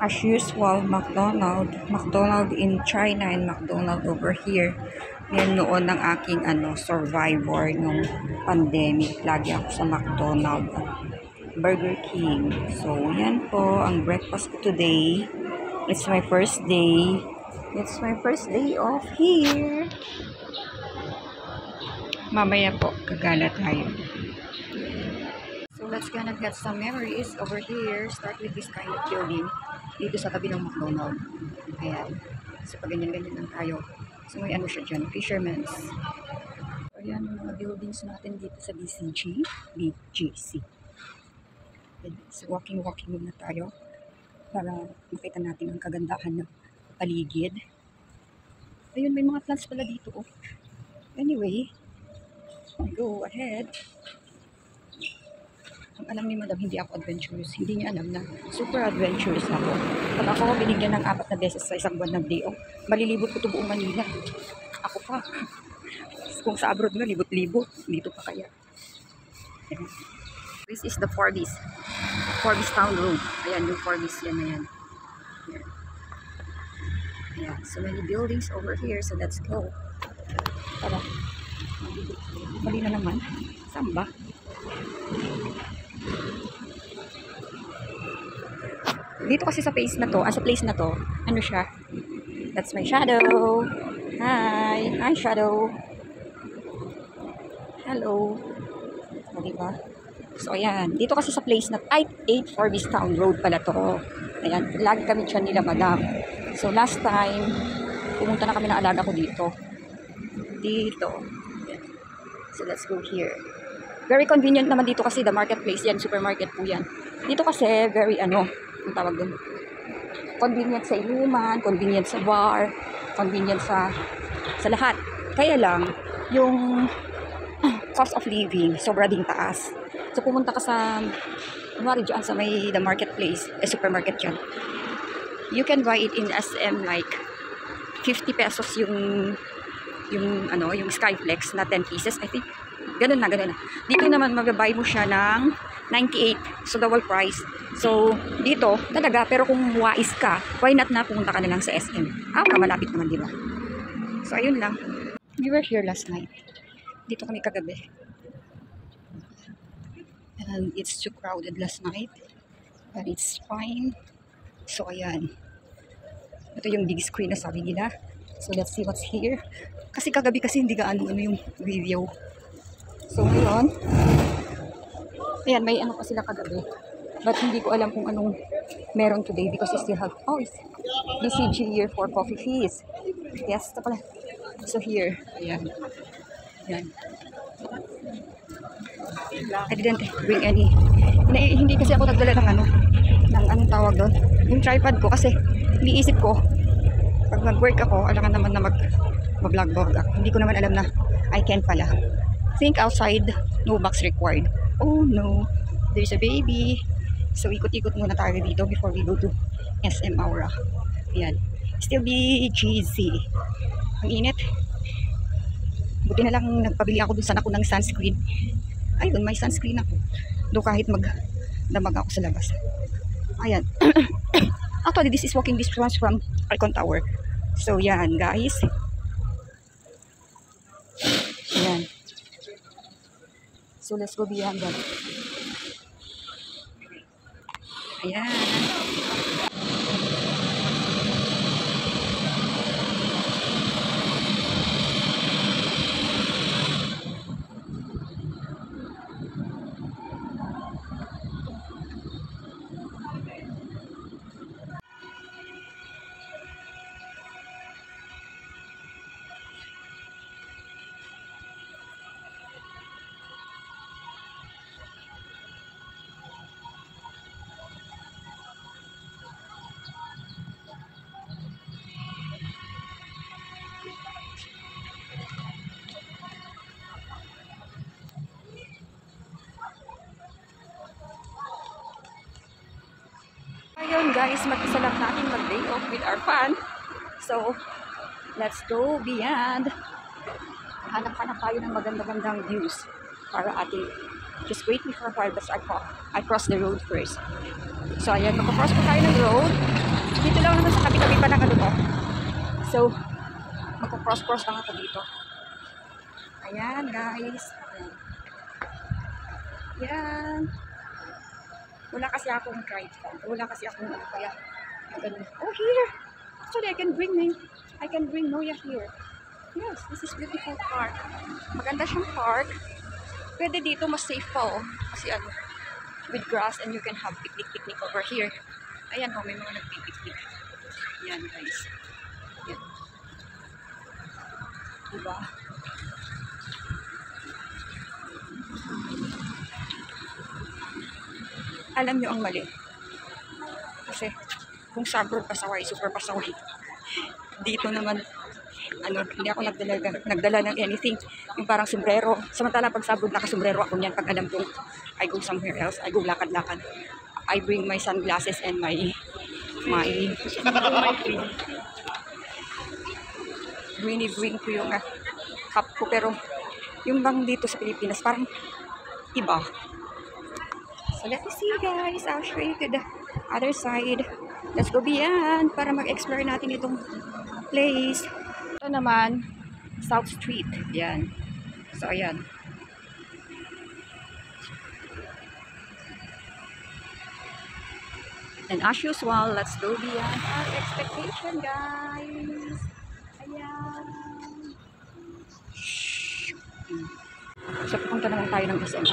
As usual, McDonald in China and McDonald over here. Yan noon ng aking survivor nung pandemic. Lagi ako sa McDonald. Burger King. So, yan po ang breakfast ko today. It's my first day. It's my first day off here. Mamaya po, gagala tayo. So, let's gonna get some memories over here. Start with this kind of building. Dito sa tabi ng McDonald. Ayan. So, pag ganyan-ganyan lang tayo. So, may ano siya dyan, fisherman's. So, ayan yung mga buildings natin dito sa BGC. So, walking muna tayo para makita natin ang kagandahan ng paligid. Ayun, may mga plants pala dito. Oh. Anyway, go ahead. Ang alam ni Madam, hindi ako adventurous. Hindi niya alam na super adventurous ako. Pag ako binigyan ng 4 na beses sa isang buwan ng day off, malilibot ko ito buong Manila. Ako pa. Kung sa abroad na, libot-libot. Dito pa kaya. This is the Forbis Town Road. Ayan, yung Forbis yan na yan. Ayan, so many buildings over here. So let's go. Tara. Mali na naman. Saan ba? Dito kasi sa place na to, ano siya? That's my shadow. Hi shadow. Hello. O, diba? So, ayan. Dito kasi sa place na 8 Forbis Town Road pala to. Ayan. Lagi kami dyan nila, Madam. So, last time, pumunta na kami ng alaga ko dito. Dito. Ayan. So, let's go here. Very convenient naman dito kasi the marketplace yan. Supermarket po yan. Dito kasi, very ang tawag doon. Convenient sa inuman, convenient sa bar, convenient sa lahat. Kaya lang, yung cost of living, sobra ding taas. So, pumunta ka sa, kunwari dyan sa may the marketplace, supermarket dyan. You can buy it in SM like 50 pesos yung Skyflex na 10 pieces, I think. Ganun na. Dito naman mababuy mo siya ng 98. So, double price. So, dito, talaga, pero kung wais ka, why not na pumunta ka na lang sa SM? Malapit naman, di ba? So, ayun lang. We were here last night. Dito kami kagabi. And it's too crowded last night. But it's fine. So, ayan. Ito yung big screen na sabi nila. So, let's see what's here. Kasi kagabi kasi hindi gaano yung review. So, ngayon, ayan, may pa sila kagabi. But hindi ko alam kung anong meron today because I still have, it's BCG year for coffee fees. Yes, ito pala. So, here, ayan. Ayan. I didn't bring any. Hindi kasi ako nagdala ng anong tawag doon. Yung tripod ko kasi iniisip ko, pag mag-work ako, alangan naman na mag-vlog. Hindi ko naman alam na I can pala. Think outside, no box required. Oh no, there's a baby. So ikot-ikot muna tayo dito before we go to SM Aura. Ayan. Still BGC. Ang init. Buti na lang nagpabili ako dun sana ako ng sunscreen. Ayun, may sunscreen ako. Doon kahit magdamag ako sa labas. Ayan. Actually, this is walking distance from Icon Tower. So yan guys. Ayan. So, let's go beyond that. Ayan. Ayun guys, mag-isa lang natin mag-day off with our fun. So, let's go beyond. Hanap-hanap tayo ng maganda-gandang views. para ating, just wait me for a while, but I cross the road first. So, ayan, magkakross po tayo ng road. Dito lang naman sa kabi-kabi pa ng ano ko. So, magkakross-cross lang ako dito. Ayan, guys. Ayan. Wala kasi akong tripod. Wala kasi akong ano kaya. Oh, here. Actually, I can bring Noya here. Yes, this is beautiful park. Maganda siyang park. Pwede dito, mas safe pa oh. Kasi ano, with grass and you can have picnic over here. Ayan oh, may mga nagpipiknik. Ayan guys. Ayan. Diba? Alam nyo ang mali. Kasi, kung suburb pasaway, super pasaway. Dito naman, ano, hindi ako nagdala ng anything. Yung parang sombrero. Samantala pag suburb, nakasombrero ako niyan. Pag alam kong I go somewhere else, I go lakad-lakad. I bring my sunglasses and my bring ko yung cup ko. Pero, yung bang dito sa Pilipinas, parang iba. So, let's see guys. I'll show you to the other side. Let's go beyond para mag-explore natin itong place. Ito naman, South Street. Yan. So, ayan. And as usual, let's go beyond our expectation, guys. Ayan. So, pupunta naman tayo ng SM.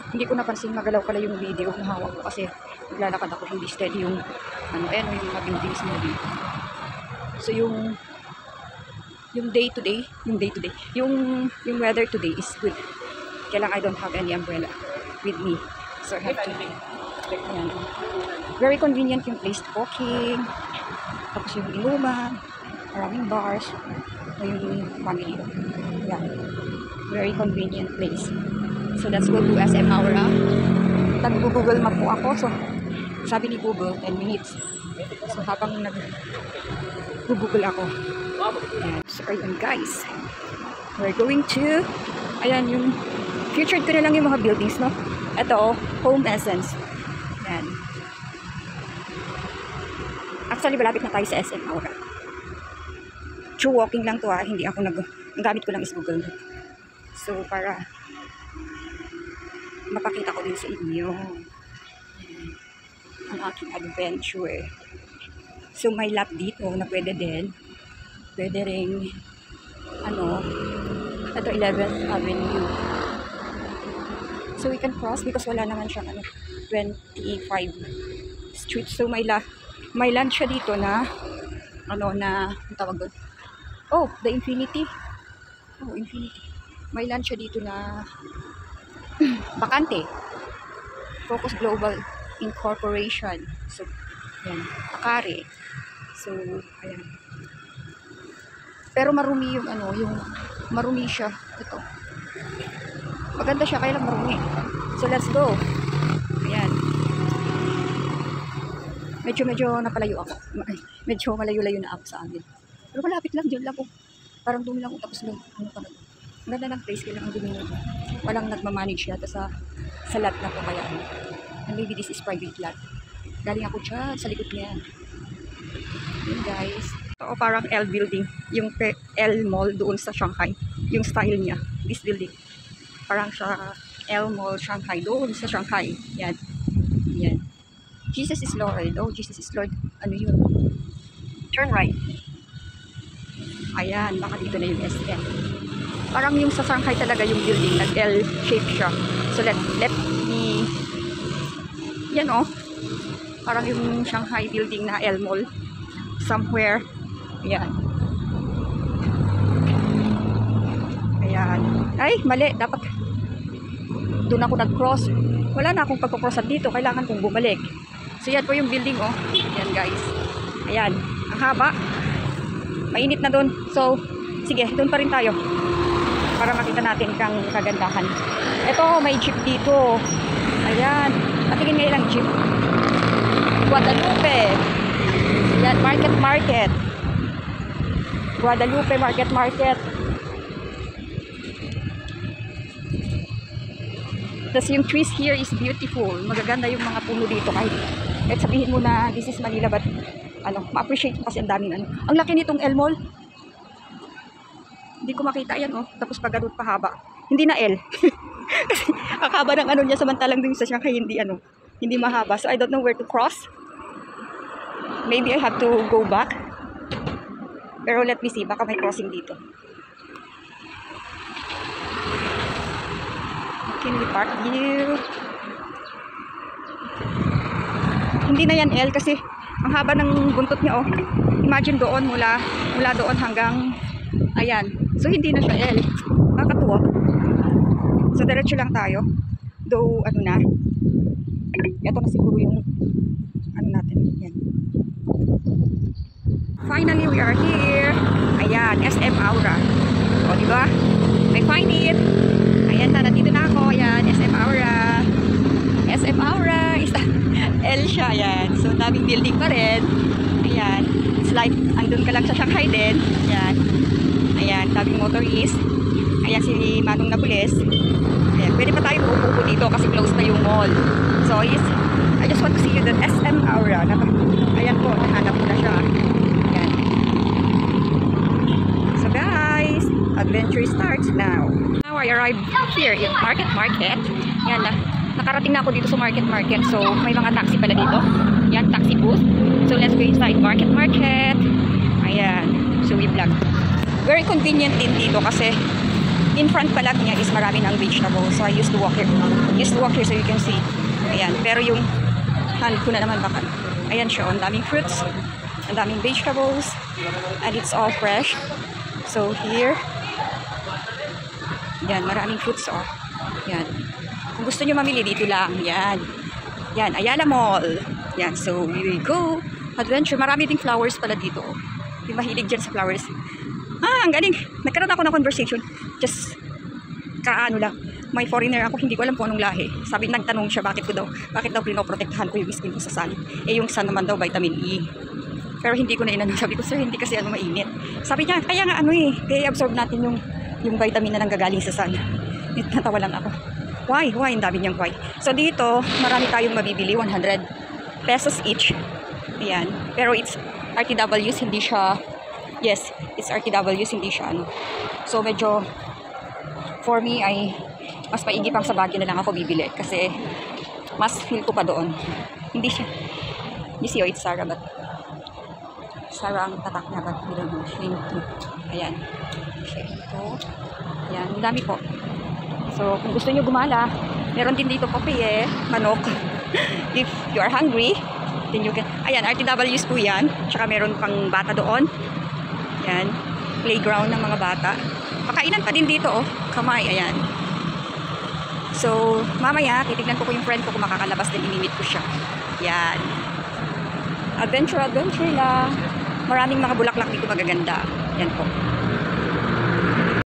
Hindi ko napansin magalaw pala yung video na hawak ko kasi naglalakad ako, hindi steady yung ano, ayan yung mga buildings mo dito. So yung day to day, yung weather today is good. Kaya lang I don't have any umbrella with me. So I have to, ayan. Very convenient yung place to walking. Tapos yung inuman, maraming bars, yung family. Yeah. Very convenient place. So let's go to SM Aura. Nag-Google map po ako. So sabi ni Google 10 minutes. So habang nag-Google ako. Ayan. So ayan guys. We're going to, ayan yung featured ko na lang yung mga buildings, no? Ito, Home Essence. Ayan. Actually, malapit na tayo sa SM Aura. True walking lang to ha. Hindi ako ang gamit ko lang is Google. So para mapakita ko din sa inyo ang aking adventure. So may lot dito na pwede din. Pwede ring ano, ito 11th Avenue. So we can cross because wala naman siyang ano, 25 street. So may land siya dito na ano na tawag doon. Oh, the Infinity. Oh, Infinity. May land siya dito na bakante. Focus Global Incorporation. So, yan. Akari. So, ayan. Pero marumi yung ano, yung marumi siya. Ito. Maganda siya, kaya lang marumi. So, let's go. Ayan. Medyo napalayo ako. Medyo malayo-layo na ako sa amin. Pero malapit lang, dyan lang ako. Parang doon lang ako tapos lang. Ano pa na? Ang ganda ng place, kailangan doon yung walang nagmamanage yata sa lot na po kaya. And maybe this is private lot. Galing ako dyan, sa likod niyan. Yun guys. Ito parang L building. Yung L mall doon sa Shanghai. Yung style niya. This building. Parang sa L mall Shanghai. Doon sa Shanghai. Yan. Yan. Jesus is Lord. Oh, Jesus is Lord. Ano yun? Turn right. Ayan. Baka dito na yung SM. Parang yung sa Shanghai talaga yung building, nag-L shape siya. So let me, yan oh, parang yung Shanghai building na L Mall, somewhere, yan. Ayan. Ay, mali, dapat, doon ako nag-cross. Wala na akong pagkakross dito, kailangan kong bumalik. So yan po yung building oh, yan guys. Ayan, ang haba. Mainit na doon. So, sige, doon pa rin tayo. Para makita natin kang kagandahan. Ito, may jeep dito. Ayan. Patingin ngayon lang jeep. Guadalupe. Ayan, market. Guadalupe, market. Tapos yung trees here is beautiful. Magaganda yung mga puno dito kahit sabihin mo na this is Manila, but ma-appreciate mo kasi ang daming Ang laki nitong El Mall. Hindi ko makita yan, oh. Tapos pag ganun pahaba. Hindi na L. Kasi ang haba ng niya, samantalang dun sa siya kaya hindi mahaba. So I don't know where to cross. Maybe I have to go back. Pero let me see, baka may crossing dito. Can we park here? Hindi na yan L kasi ang haba ng buntot niya, oh. Imagine doon, mula doon hanggang ayan. So hindi na siya L. Nakakatuwa. So diretso lang tayo. Though na. Ito na siguro yung natin. Yan. Finally, we are here. Ayan, SM Aura. O, diba? I find it. Ayan na, nandito na ako. Ayan, SM Aura. SM Aura. L siya, ayan. So, daming building pa rin. Ayan. It's like, andun ka lang sa Shanghai din. Ayan. Ayan, daming motorist. Ayan, si Manong Napulis. Ayan, pwede pa tayo uupo dito kasi close na yung mall. So, yes, I just want to see you the SM Aura. Ayan po, nahanap ko na siya. Ayan. So, guys, adventure starts now. Now, I arrived here in Market. Ayan na. Nakarating na ako dito sa Market. So, may mga taxi pala dito. Yan, taxi booth. So, let's go inside Market. Ayan. So, we vlog. Very convenient din dito kasi in front pala niya is marami ng vegetables. So, I used to walk here so you can see. Ayan. Pero yung hand ko na naman baka. Ayan siya. Ang daming fruits. Ang daming vegetables. And it's all fresh. So, here. Yan. Maraming fruits. Oh. Yan. Kung gusto nyo mamili, dito lang. Yan. Yan. Ayala Mall. Yan. So, we will go. Adventure. Marami ding flowers pala dito. Yung mahilig dyan sa flowers. Ang galing. Nagkaroon ako ng conversation. Just, lang. May foreigner ako, hindi ko alam kung anong lahi. Nagtanong siya, bakit daw pinoprotektahan ko yung skin ko sa sun. Yung sun naman daw, vitamin E. Pero hindi ko na inano. Sabi ko, sir, hindi kasi mainit. Sabi niya, kaya nga kaya absorb natin yung vitamin na nanggagaling sa sun. Natawa lang ako. Why? Ang dami niyang why. So dito, marami tayong mabibili, 100 pesos each. Ayan. Pero it's RTWs, hindi siya, yes, it's RTWs, hindi siya So medyo, for me, mas maigi pang sa Baguio na lang ako bibili. Kasi, mas feel ko pa doon. Hindi siya, you see, it's Sarah, but Sarah ang tatak niya, but we don't know. Ayan. Ito. Ayan, ang dami po. So, kung gusto nyo gumala, meron din dito kape manok. If you are hungry, then you can, ayan, RTWs po yan. Tsaka meron pang bata doon. Ayan, playground ng mga bata. Pakainan pa din dito, oh. Kamay, ayan. So, mamaya, titignan ko yung friend ko kung makakalabas din, inimit ko siya. Yan. Adventure lang. Maraming mga bulaklak dito magaganda. Yan po.